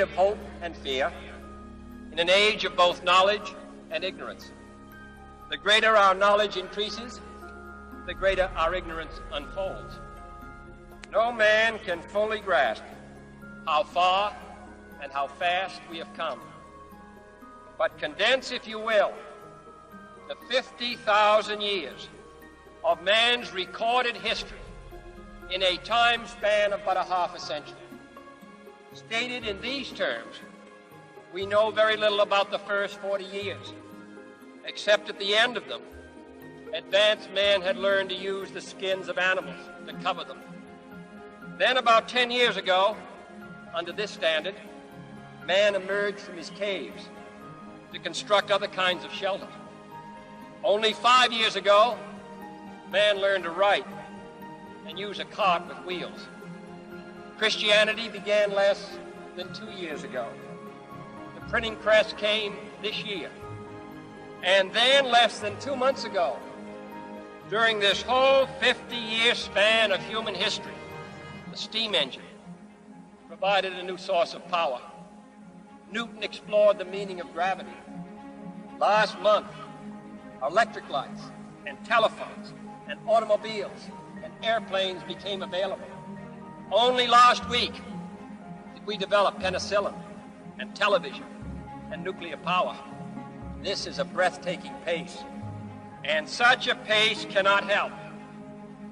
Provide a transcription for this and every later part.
of hope and fear, in an age of both knowledge and ignorance. The greater our knowledge increases, the greater our ignorance unfolds. No man can fully grasp how far and how fast we have come. But condense, if you will, the 50,000 years of man's recorded history in a time span of but a half a century. Stated in these terms, we know very little about the first 40 years, except at the end of them, advanced man had learned to use the skins of animals to cover them. Then about 10 years ago, under this standard, man emerged from his caves to construct other kinds of shelter. Only 5 years ago, man learned to write and use a cart with wheels. Christianity began less than 2 years ago. The printing press came this year. And then less than 2 months ago, during this whole 50-year span of human history, the steam engine provided a new source of power. Newton explored the meaning of gravity. Last month, electric lights and telephones and automobiles and airplanes became available. Only last week did we develop penicillin and television and nuclear power. This is a breathtaking pace, and such a pace cannot help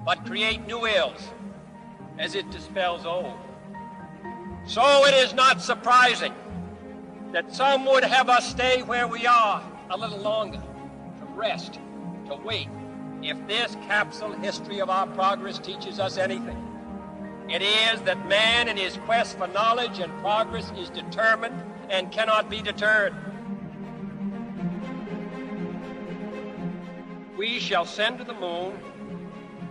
but create new ills as it dispels old. So it is not surprising that some would have us stay where we are a little longer, to rest, to wait. If this capsule history of our progress teaches us anything, it is that man in his quest for knowledge and progress is determined and cannot be deterred. We shall send to the moon,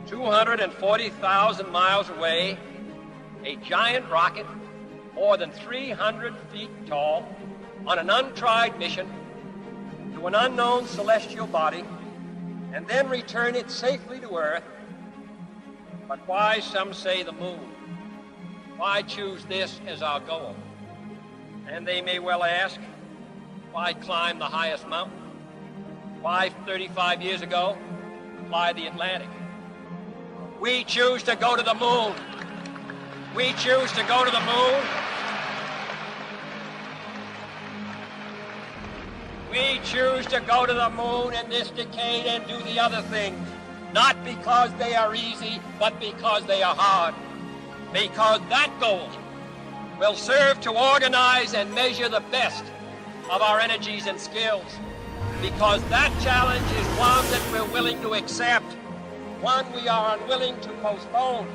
240,000 miles away, a giant rocket more than 300 feet tall on an untried mission to an unknown celestial body, and then return it safely to Earth. But why, some say, the moon? Why choose this as our goal? And they may well ask, why climb the highest mountain? Why, 35 years ago, fly the Atlantic? We choose to go to the moon. We choose to go to the moon. We choose to go to the moon in this decade and do the other things, not because they are easy, but because they are hard. Because that goal will serve to organize and measure the best of our energies and skills. Because that challenge is one that we're willing to accept, one we are unwilling to postpone.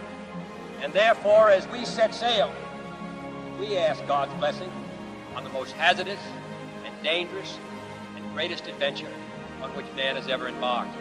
And therefore, as we set sail, we ask God's blessing on the most hazardous and dangerous and greatest adventure on which man has ever embarked.